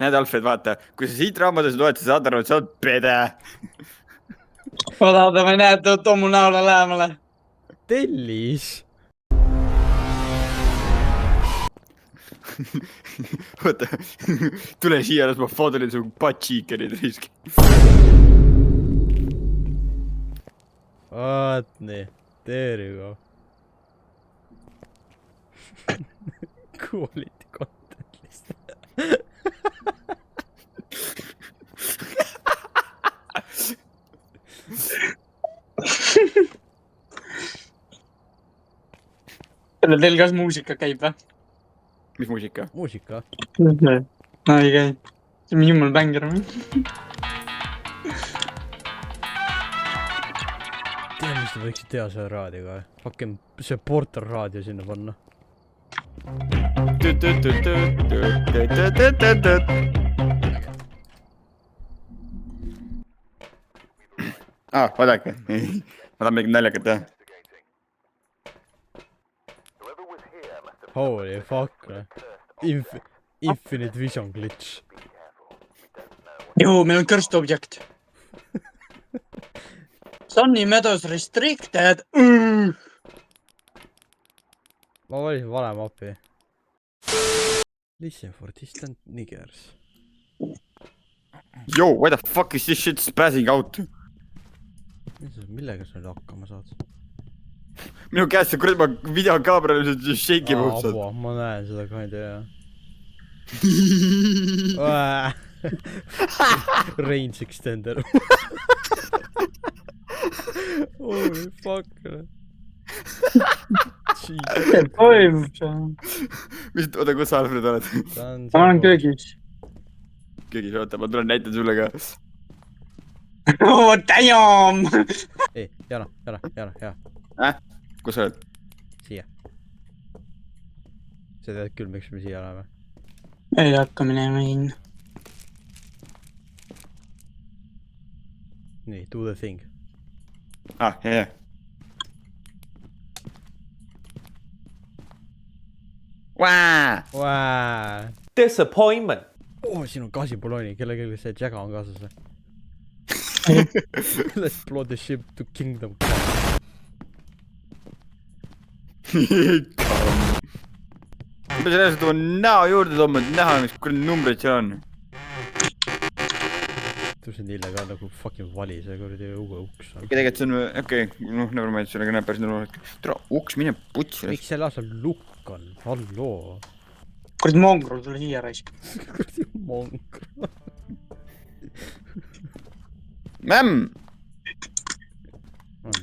Näed, Alfred, vaata, kui sa siit raamatust loed, sa saad aru, et sa oled pede. Oletame, näed, too mu näole lähemale. Tellis. Oota, tule siia, las ma fodolin su butt-cheekenid risk. Vaat nii, there you go. Quality content lihtsalt. Teil kas muusika käib või? Mis muusika? Muusika. No ei käi. See on jumal bänger või? Tea, mis te võiksid teha selle raadioga? Hakkame see Porter raadio sinna panna. Vaadake. Ma tahan midagi naljakat teha. Holy fuck. Infinite vision glitch. Joo, meil on cursed object. Sunny Meadows restricted. Ma valisin vale mapi. Listen for distant niggers. Yo, why the fuck is this shit spazzing out? Millega sa nüüd hakkama saad? Minu käest see kuradi ma videokaamera lihtsalt shake ib õudselt. Ma näen seda ka ei tea. Range extender. Holy fuck. Toimub see. Oota, kus sa Alfred oled? Ma olen köögis. Köögis, oota, ma tulen näitan sulle ka. Oh, damn! Ei, Jana. Kus sa oled? Siia. Sa tead küll, miks me siia oleme. Ei hakka minema in. Nii, do the thing. Jah. Wow. Disappointment. Siin on gaasipolooni, kellelgi see Jaga on kaasas või? Let's blow the ship to kingdom come. Ma pean sellest oma näo juurde tooma, et näha, mis kuradi numbreid seal on. Tõusen illega nagu fucking vali see kuradi uue uks. Tegelikult see on, okei, never mind, sellega näeb päris nõu. Tere, uks, mine putsi. Miks selle asal lukk on? Halloo. Kuradi mongrul tule siia raisk. Kuradi mongrul. Mämm!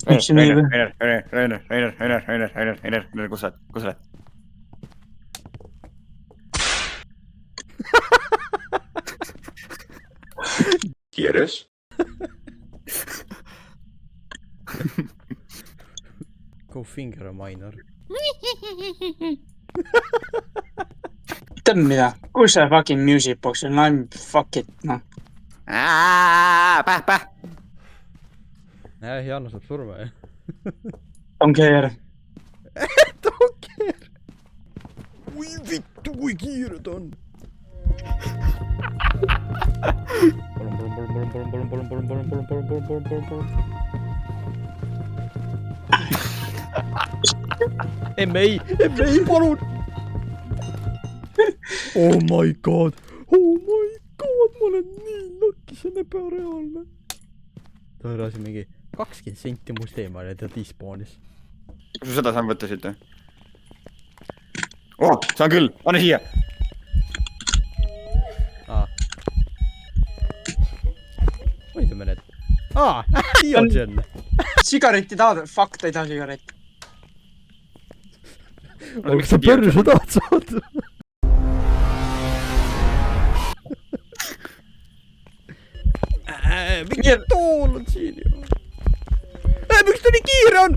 Miks see nii või? Reiner, kus sa oled? ¿Quieres? Go finger a minor. Tead mida? Kus see fucking music box on? I'm fuck it, noh. Päh! Janno saab surma, jah? Don't care. Don't care! Ui vittu, kui kiire ta on! Emme ei, palun! Oh my god, ma olen nii lõkkisen ebareaalne. Ta hõrasi mingi 20 senti must eemal ja ta dispawnis. Kas su seda saan võtta siit või? Oh, saan küll, anna siia! Hoidame need. Diogen! Sigaretti tahad? Fuck, ta ei taha sigaretti. Aga sa perse tahad saada? Mingi tool on siin ju. Miks ta nii kiire on?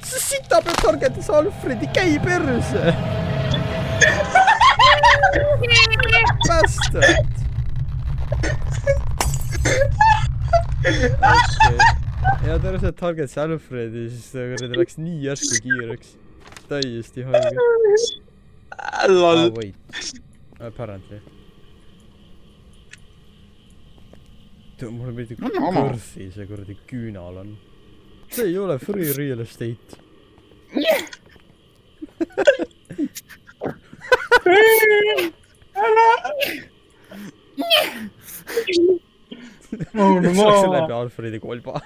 See sita peab targetas Alfredi, käi perse! Bastard! Ja ta arvas, et targetas Alfredi, siis ta läks nii järsku kiireks. Täiesti haige. Lol. Wait. Apparently. Mulle meeldib kõrsi see kuradi küünal on. See ei ole free real estate. Saaks läbi Alfredi kolba.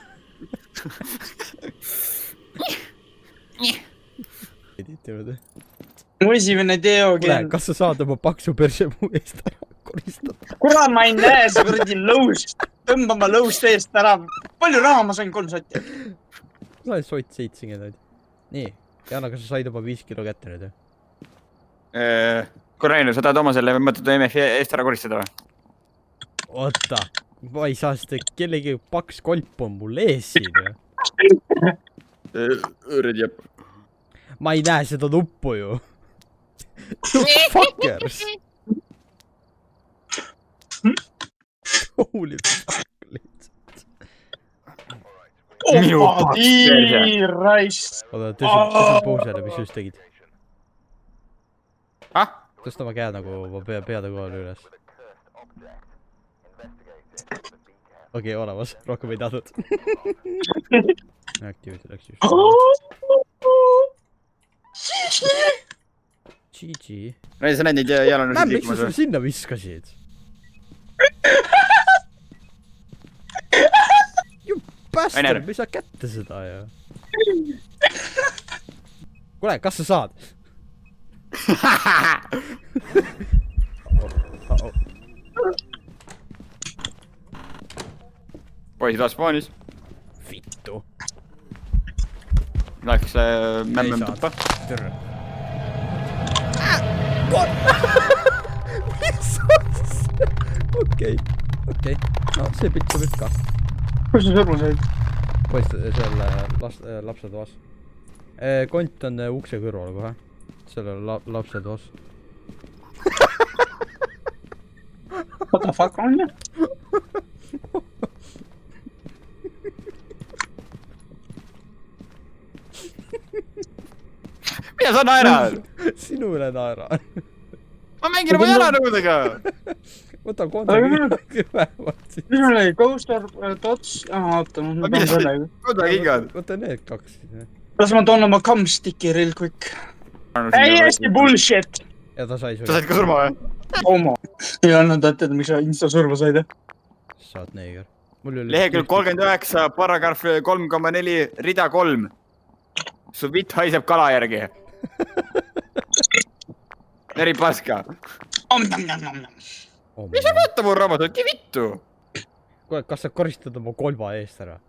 mu esimene teokeel. Kas sa saad oma paksu perse mu eest ära koristada? Kurat, ma ei näe see kuradi lõus. Tõmbama lõust eest ära. Palju raha ma sain 3 sotti? Ma sain sott 70. Nii. Jana, kas sa said oma 5 kilo kätte nüüd? Reiner, sa tahad oma selle mõttetu MF eest ära koristada või? Oota. Ma ei saa seda kellegi paks kolp on mul ees siin. Õrd jääb. Ma ei näe seda nuppu ju. Fuckers. Holy fuck lihtsalt. Minu paks perse. Oota, tõsi puusele, mis just tegid? Ah? Tõsta oma käed nagu peade kohale üles. Okei, olemas. Rohkem ei tahtnud. Activity läks just. GG. Reiner, sa näed neid jalanõusid Miks sa liikumas sulle või? sinna viskasid? You bastard, me ei saa kätte seda ju. Kuule, kas sa saad? Poisid taas spawnis. Vittu. Läks mämmem Ei tuppa. Türa. Mis asja? Okei. No see pilt sobib ka. Kus sa surma said? Poist seal lapse toas. Kont on ukse kõrval kohe. Selle lapse toas. What the fuck on ju? Mida sa naerad? Sinule naeran. Ma mängin oma jalanõudega. Võta kontakti vähemalt siis. Mis mul oli? Coaster, Tots? Oota, ma toon selle. Koda kingad. Võta need 2 siis. Kas ma toon oma kamstiki real quick? Täiesti bullshit! Ja ta sai Sa sulle. said ka surma või? Homo. Ei anna tätta, miks sa insta surma said. Saad neeger. Lehekülg 39, paragrahv 3,4, rida 3. Su vitt haiseb kala järgi. Eri paska. Mis sa võtta mu raamatut? Ki vittu? Kuule, kas sa koristad oma kolba eest ära?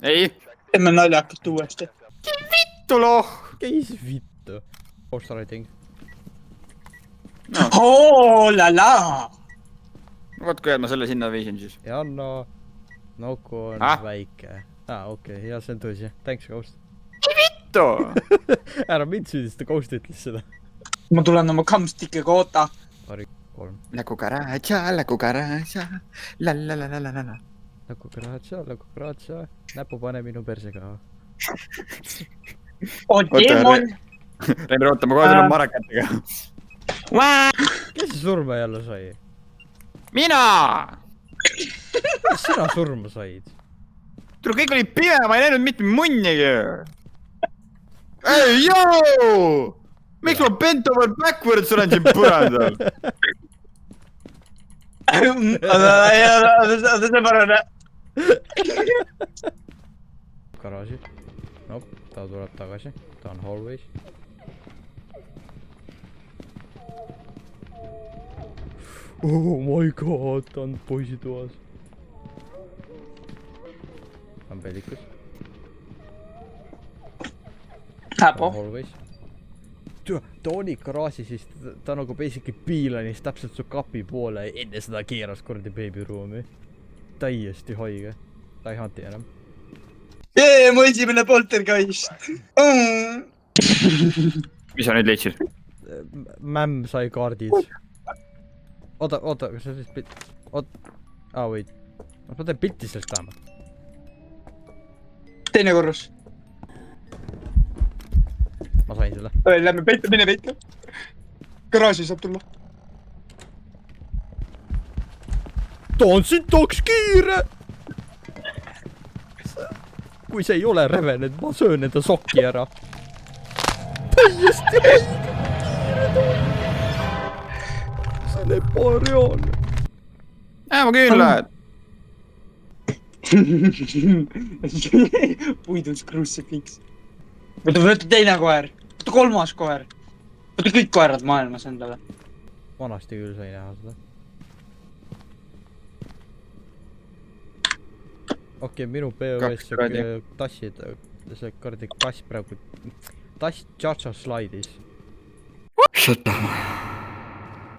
Ei. Teeme naljakalt uuesti. Vittu loh. Käis vittu. Post writing. Oh la la! Vaat kui ma selle sinna viisin siis. Janno. Nuku on väike. Okei, ja see on tõsi. Thanks, Ghost. Vittu! Ära mind süüdista, Ghost ütles seda. Ma tulen oma kamstikega oota. 3. Läku karatša, la. Läku karatša. Näpu pane minu persega. Oh, demon! Reiner, oota, ma kohe tulen marakatega. Kes surma jälle sai? Mina! Kes sina surma said? Tule, kõik oli pime, ma ei näinud mitte munnigi. Ei, joo! Miks ma bent over backwards olen siin põrandal? See parane. Garaaži. Nop, ta tuleb tagasi. Ta on hallways. Oh my god, ta on poisitoas. Ta on pellikus. Häpo. Hallways. Ta oli garaaži, siis ta nagu basically piilanis täpselt su kapi poole enne seda keeras kordi beebiruumi. Täiesti haige. Ta ei hanti enam. Mu esimene poltergeist. Mis sa nüüd leidsid? Mämm sai kaardid. Oota, kas sa siis pilt... wait. Ma teen pilti sellest vähemalt. Teine korrus. Ma sain selle. Lähme peitu, mine peitu. garaaži saab tulla . ta on sitaks kiire . kui see ei ole revenud , ma söön enda sokki ära . täiesti õige . see on ebareaalne . ma küll lähen . puidus kruusifiks . võta teine koer , võta kolmas koer . võta kõik koerad maailmas endale . vanasti küll sai näha seda . okei , minu POS Kaks kuradi. tassid , see kuradi kass praegu , tass Chacha slaidis . Shut up .